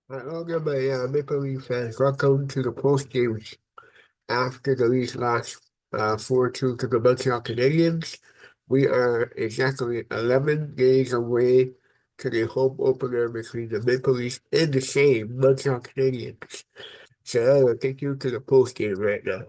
Hello, my Maple Leaf fans. Welcome to the Postgame after the Leafs lost 4-2 to the Montreal Canadiens. We are exactly 11 days away to the home opener between the Maple Leafs and the same Montreal Canadiens. So I will take you to the postgame right now.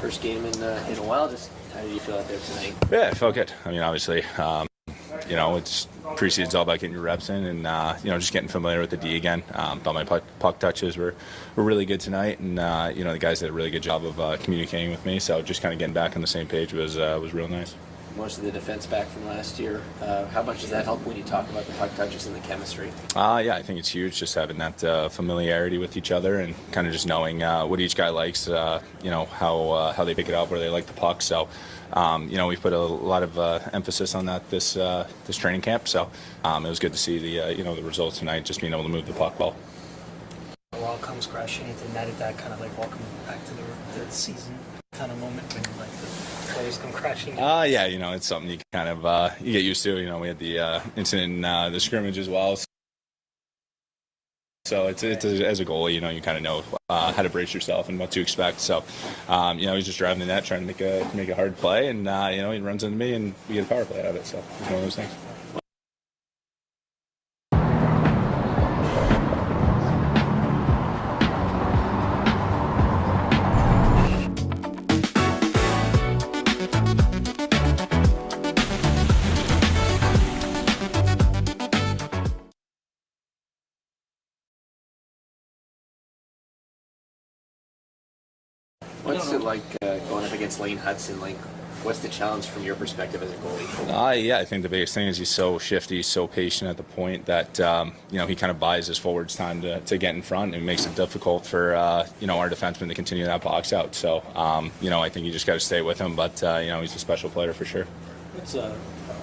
First game in a while. Just how did you feel out there tonight? Yeah, it felt good. I mean, obviously, it's preseason's all about getting your reps in and just getting familiar with the D again. Thought my puck touches were really good tonight, and the guys did a really good job of communicating with me. So just kind of getting back on the same page was real nice. Most of the defense back from last year. How much does that help when you talk about the puck touches and the chemistry? Yeah, I think it's huge just having that familiarity with each other and kind of just knowing what each guy likes, how they pick it up, where they like the puck. So, we've put a lot of emphasis on that this training camp. So it was good to see the results tonight, just being able to move the puck well. The wall comes crashing into net. Is that kind of like welcome back to the season kind of moment when like the players come crashing? Yeah, it's something you kind of you get used to. We had the incident in the scrimmage as well. So it's as a goalie, you kind of know how to brace yourself and what to expect. So, he's just driving the net, trying to make a hard play, and he runs into me, and we get a power play out of it. So it's one of those things. What's it like going up against Lane Hudson? Like, what's the challenge from your perspective as a goalie? Yeah, I think the biggest thing is he's so shifty, so patient at the point that he kind of buys his forwards time to get in front, and it makes it difficult for our defensemen to continue that box out. So I think you just got to stay with him, but he's a special player for sure. What's our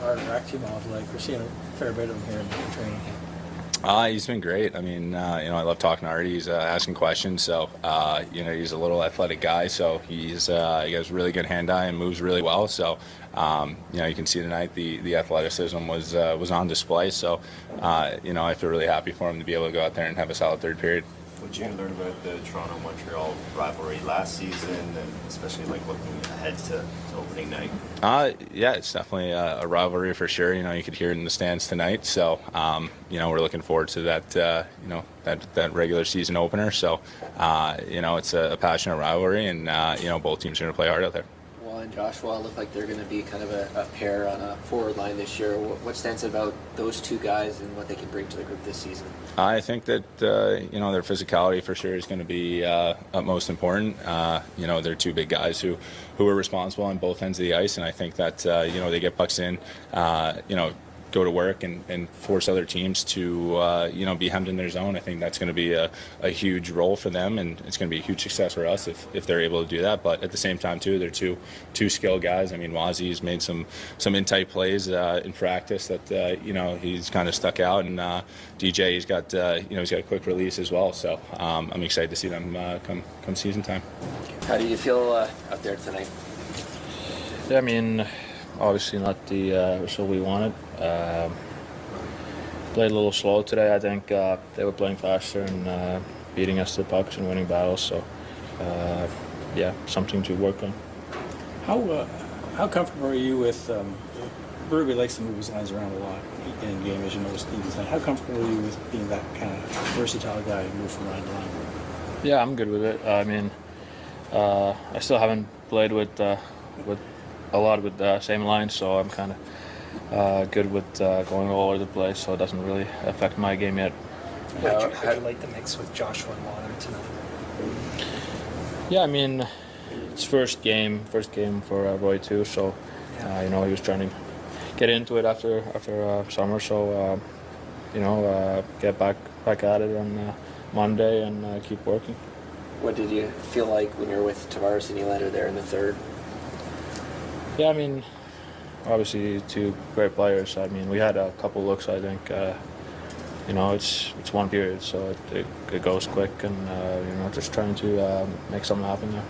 Rakhimov like? We're seeing a fair bit of him here in training camp. He's been great. I mean, I love talking to Artie. He's asking questions. So, he's a little athletic guy. So he has really good hand-eye and moves really well. So, you can see tonight the athleticism was on display. So, I feel really happy for him to be able to go out there and have a solid third period. What did you learn about the Toronto-Montreal rivalry last season, and especially looking ahead to opening night? Yeah, it's definitely a rivalry for sure. You could hear it in the stands tonight. So, we're looking forward to that. That regular season opener. So, it's a passionate rivalry, and both teams are going to play hard out there. Well, and Joshua look like they're going to be kind of a pair on a forward line this year. What stands about those two guys and what they can bring to the group this season? I think that their physicality for sure is going to be utmost important. They're two big guys who are responsible on both ends of the ice, and I think that they get pucks in, go to work and force other teams to be hemmed in their zone. I think that's going to be a huge role for them, and it's going to be a huge success for us if they're able to do that. But at the same time too, they're two skilled guys. I mean, Wazzy's made some in-tight plays in practice that he's kind of stuck out, and DJ he's got a quick release as well. So I'm excited to see them come season time. How do you feel out there tonight? Yeah, I mean, obviously not the result we wanted. Played a little slow today. I think they were playing faster and beating us to the pucks and winning battles. So, something to work on. How comfortable are you with? Ruby likes to move his lines around a lot in game, as you noticed. How comfortable are you with being that kind of versatile guy who moves from line to line? Yeah, I'm good with it. I mean, I still haven't played with a lot with the same lines, so I'm kind of good with going all over the place, so it doesn't really affect my game yet. How do you like the mix with Joshua and Water tonight? Yeah, I mean, it's first game for Roy too, so he was trying to get into it after summer, so get back at it on Monday and keep working. What did you feel like when you were with Tavares and Nylander there in the third? Yeah, I mean, obviously two great players. I mean, we had a couple looks, I think. It's one period, so it goes quick, and just trying to make something happen there.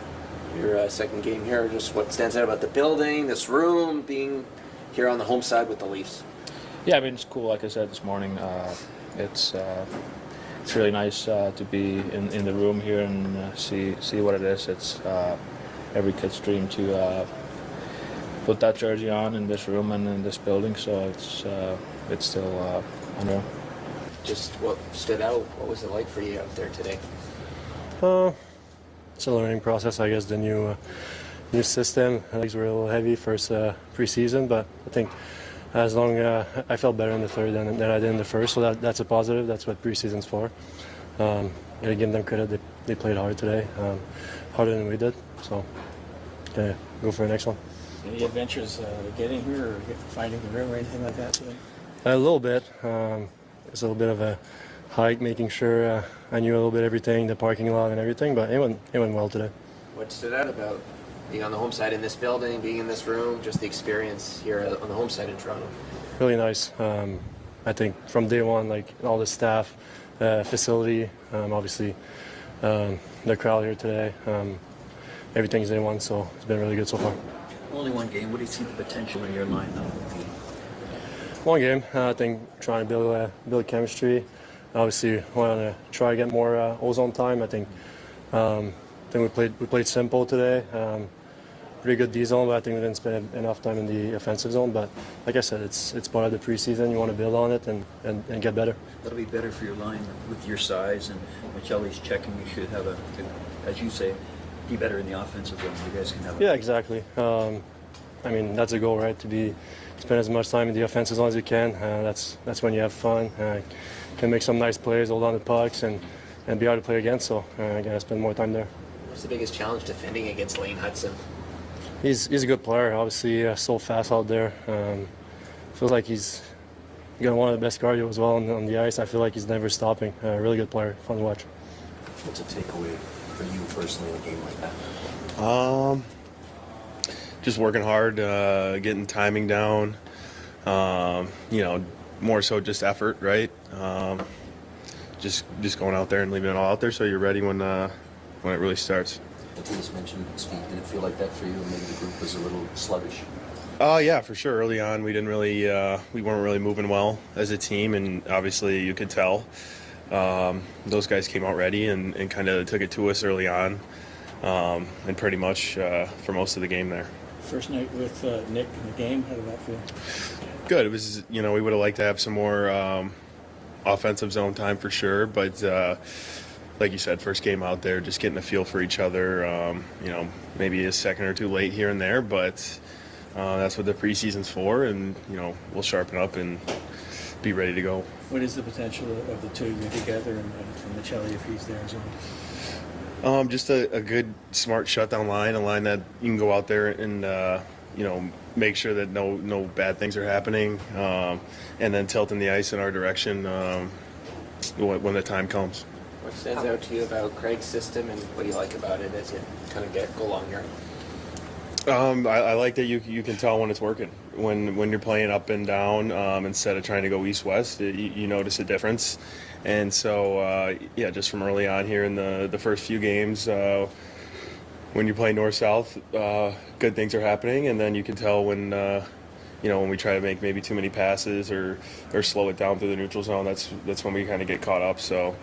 Your second game here, just what stands out about the building, this room, being here on the home side with the Leafs? Yeah, I mean, it's cool. Like I said this morning, it's really nice to be in the room here and see what it is. It's every kid's dream to put that jersey on in this room and in this building, so it's still unreal. Just what stood out? What was it like for you out there today? It's a learning process, I guess. The new system. Legs were a little heavy first preseason, but I think as long I felt better in the third than I did in the first, so that's a positive. That's what preseason's for. Gotta give them credit. They played hard today, harder than we did. So, okay, go for the next one. Any adventures getting here or finding the room or anything like that today? A little bit. It's a little bit of a hike, making sure I knew a little bit everything, the parking lot and everything, but it went well today. What stood out about being on the home side in this building, being in this room, just the experience here on the home side in Toronto? Really nice. I think from day one, like all the staff, facility, obviously the crowd here today, everything's day one, so it's been really good so far. Only one game. What do you see the potential in your line now? One game. I think trying to build chemistry. Obviously, want to try to get more ozone time. I think we played simple today. Pretty good D zone, but I think we didn't spend enough time in the offensive zone. But like I said, it's part of the preseason. You want to build on it and get better. That'll be better for your line with your size, and Michelli's checking. You should have as you say, be better in the offensive zone. You guys can have. Yeah, exactly. I mean, that's a goal, right? To spend as much time in the offensive zone as you can. That's when you have fun. Can make some nice plays, hold on to pucks, and be hard to play against. So I gotta spend more time there. What's the biggest challenge defending against Lane Hudson? He's a good player. Obviously, so fast out there. Feels like he's got one of the best cardio as well on the ice. I feel like he's never stopping. Really good player, fun to watch. What's a takeaway for you personally in a game like that? Just working hard, getting timing down. More so just effort, right? Just going out there and leaving it all out there so you're ready when it really starts. You just mentioned speed. Did it feel like that for you? Maybe the group was a little sluggish. Yeah, for sure. Early on, we weren't really moving well as a team, and obviously you could tell. Those guys came out ready and kind of took it to us early on, and pretty much for most of the game there. First night with Nick in the game, how did that feel? Good. It was, we would have liked to have some more offensive zone time for sure, but like you said, first game out there, just getting a feel for each other. Maybe a second or two late here and there, but that's what the preseason's for, and we'll sharpen up and be ready to go. What is the potential of the two of you together, and for Michelli if he's there as well? Just a good, smart shutdown line, a line that you can go out there and make sure that no bad things are happening, and then tilting the ice in our direction when the time comes. What stands out to you about Craig's system, and what do you like about it as you kind of go along here? I like that you can tell when it's working. When you're playing up and down instead of trying to go east-west, you notice a difference. And so, just from early on here in the first few games, when you play north-south, good things are happening. And then you can tell when we try to make maybe too many passes or slow it down through the neutral zone, that's when we kind of get caught up. So,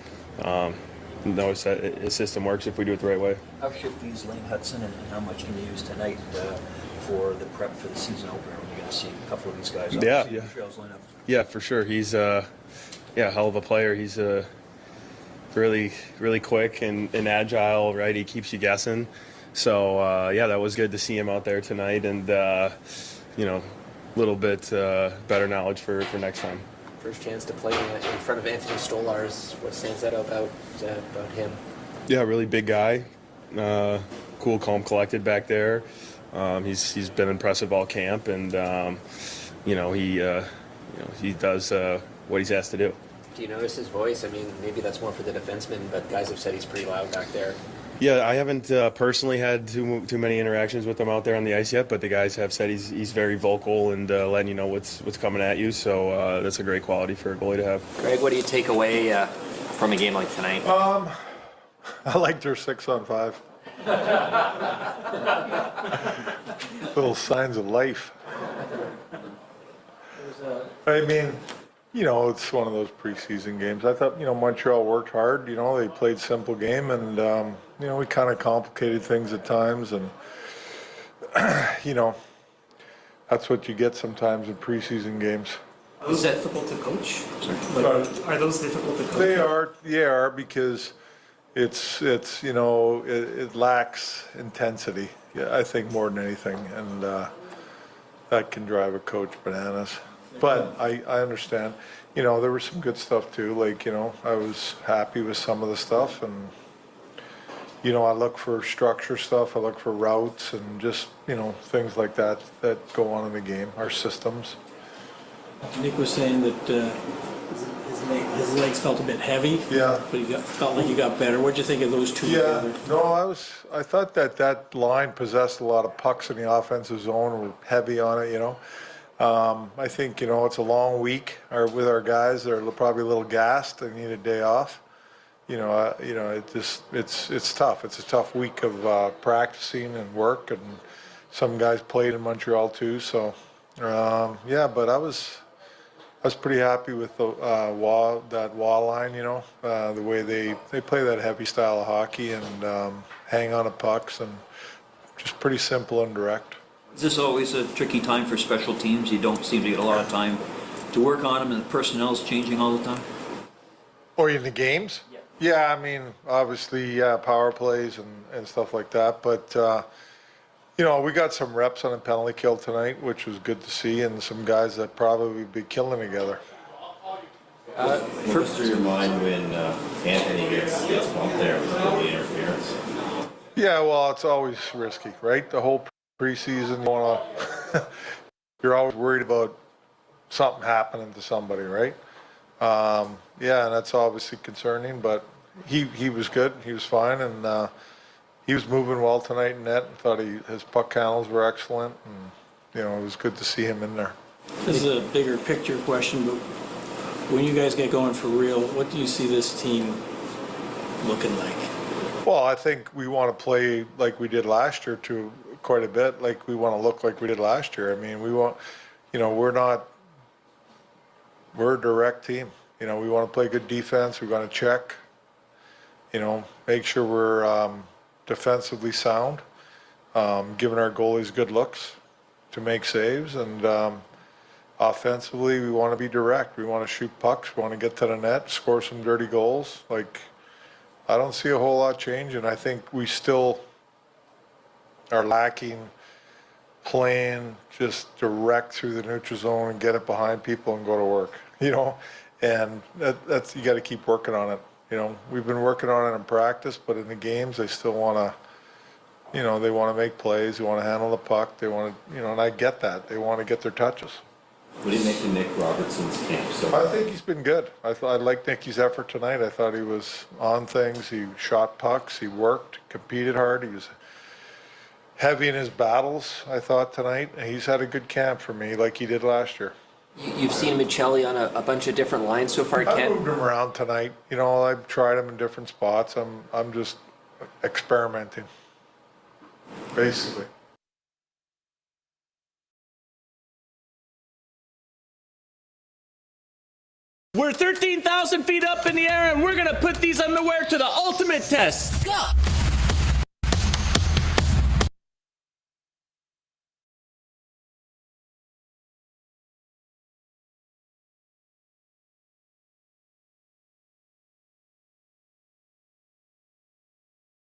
notice that his system works if we do it the right way. How shifty is Lane Hudson, and how much can you use tonight for the prep for the season opener when you're going to see a couple of these guys? Yeah. Montreal's lineup. Yeah, for sure. He's hell of a player. He's really, really quick and agile, right? He keeps you guessing. So, that was good to see him out there tonight, and, a little bit better knowledge for next time. First chance to play in front of Anthony Stolarz. What stands out about him? Yeah, really big guy. Cool, calm, collected back there. He's been impressive all camp, and he does what he's asked to do. Do you notice his voice? I mean, maybe that's more for the defensemen, but guys have said he's pretty loud back there. Yeah, I haven't personally had too many interactions with him out there on the ice yet, but the guys have said he's very vocal and letting you know what's coming at you. So that's a great quality for a goalie to have. Greg, what do you take away from a game like tonight? I liked their 6-on-5. Little signs of life. I mean, it's one of those preseason games. I thought, Montreal worked hard. They played simple game, and we kind of complicated things at times, and that's what you get sometimes in preseason games. Are those difficult to coach? Are those difficult to coach? They are because it lacks intensity. Yeah, I think more than anything, and that can drive a coach bananas. But I understand. There was some good stuff too. I was happy with some of the stuff, and I look for structure stuff. I look for routes and just things like that go on in the game. Our systems. Nick was saying that his legs felt a bit heavy. Yeah. But felt like he got better. What did you think of those two together? No, I thought that line possessed a lot of pucks in the offensive zone. Were heavy on it. I think it's a long week with our guys. They're probably a little gassed. They need a day off. It's tough. It's a tough week of practicing and work, and some guys played in Montreal too. So but I was pretty happy with that wall line. The way they play that heavy style of hockey and hang on to pucks, and just pretty simple and direct. Is this always a tricky time for special teams? You don't seem to get a lot of time to work on them, and the personnel's changing all the time? Or in the games? Yeah, I mean, obviously, power plays and stuff like that. But, we got some reps on a penalty kill tonight, which was good to see, and some guys that probably be killing together. What goes through your mind when Anthony gets bumped there with goalie interference? Yeah, well, it's always risky, right? The whole preseason, you're always worried about something happening to somebody, right? And that's obviously concerning, but he was good. He was fine, and he was moving well tonight in net. I thought his puck handles were excellent, and it was good to see him in there. This is a bigger picture question, but when you guys get going for real, what do you see this team looking like? Well, I think we want to play like we did last year to quite a bit. Like we want to look like we did last year. I mean, we want, we're a direct team. We want to play good defense. We want to check, make sure we're defensively sound, giving our goalies good looks to make saves. And offensively, we want to be direct. We want to shoot pucks. We want to get to the net, score some dirty goals. I don't see a whole lot changing. I think we still are lacking playing just direct through the neutral zone and get it behind people and go to work, and that's you got to keep working on it. We've been working on it in practice, but in the games, they still want to you know, they want to make plays, they want to handle the puck, they want to, you know, and I get that. They want to get their touches. What do you make of Nick Robertson's camp so I think he's been good. I liked Nicky's effort tonight. I thought he was on things. He shot pucks. He worked, competed hard. He was heavy in his battles, I thought, tonight. He's had a good camp for me, like he did last year. You've seen Michelli on a bunch of different lines so far, I Ken. moved him around tonight. You know, I've tried him in different spots. I'm just experimenting, basically. We're 13,000 feet up in the air, and we're going to put these underwear to the ultimate test. Go!